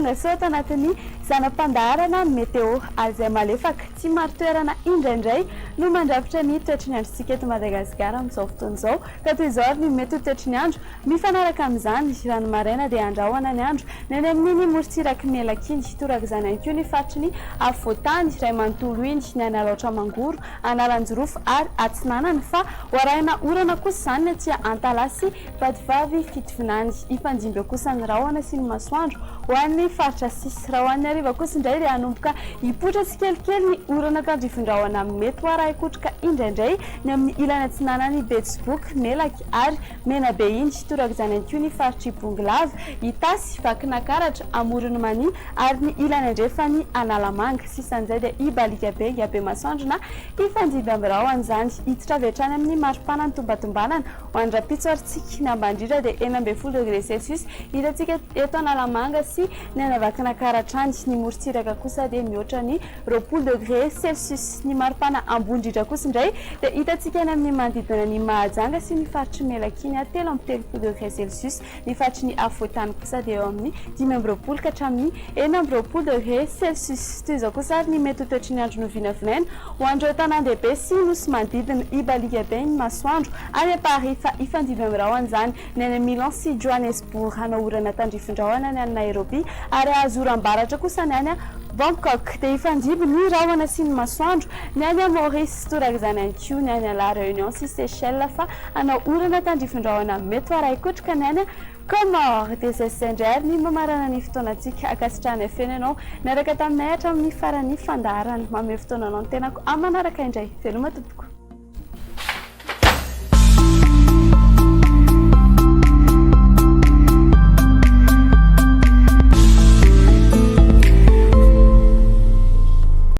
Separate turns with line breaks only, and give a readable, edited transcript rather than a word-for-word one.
tonga sao anatin'ny zanam-pandaharana Meteo izay malefaka tsy maro toerana indraindray no mandrafitra ny toetry ny androntsika eto Madagasikara amin'izao fotoana izao ka toy izao ny mety ho toetry ny andro mifanaraka amin'izany rano maraina dia andrahoana ny andro ny any amin'iny morotsiraky melakiny toraka izany ihany koa ny faritry ny afovoantany ray manontolo iny ny any alaotra mangoro analanjorofo ary atsinanana fa hoarahina orana kosa izany ny aty Antalasy Vadivavy Fitovinany ifandimby kosa ny rahona sy ny masoandro ho an'ny faritra sisy raha ho an'ny hariva kosa indray dia hanomboka hipoitra tsikelikely ny orana tandrifindrahona mety hoaraha ikotrika indraindray ny amin'ny ilany atsinanany Betsiboka Melaky ary Menabe iny toraka izany ihany koa ny faritry Bongolava Itasy Vakinakaratra Amorony Mania ary ny ilany andrefa ny Analamanga sisan'izay dia Ibalikabe Iabe Masoandro na ifandimby amin'ny rahona izany hiditra avy hatrany amin'ny maripana ny tombatombanana ho an'ny rapitsoaritsika ny ambandritra dia 12°C hitantsika eto Analamanga sy ny any Vakinakaratra ny morotsiraka kosa dia mihoatra ny 20°C ny maripana ambondritra kosa indray dia hitantsika any amin'ny manodidina ny Mahajanga sy ny faritry Melakiny 13°C ny faritry ny afovoantany kosa dia eo amin'ny 15 ka hatramin'ny 20°C toy izao kosa ary ny mety ho toetry ny andro no vinavinaina ho andreo tanan-dehibe sy nosy manodidina Ibalikabe ny masoandro any Paris fa ifandimby amin'ny rahona izany ny any Milan sy Johannesburg hanao orana tandrifindrahona ny any Nairobi ary azoram-baratra kosa ny any Bangkok dia ifandimby ny rahona sy ny masoandro ny any Maurice toraka izany ihany koa ny any La Réunion sy Seychelles fa hanao orana tandrifindrahona mety hoaraha ikotrika ny any Comores dia izay sendray ny mamarana ny fotoanantsika akasitrahana feno ianao miaraka taminay hatramin'ny faran'ny fandaharana manome fotoananao ny tenako amin'ny manaraka indray veloma tompoko.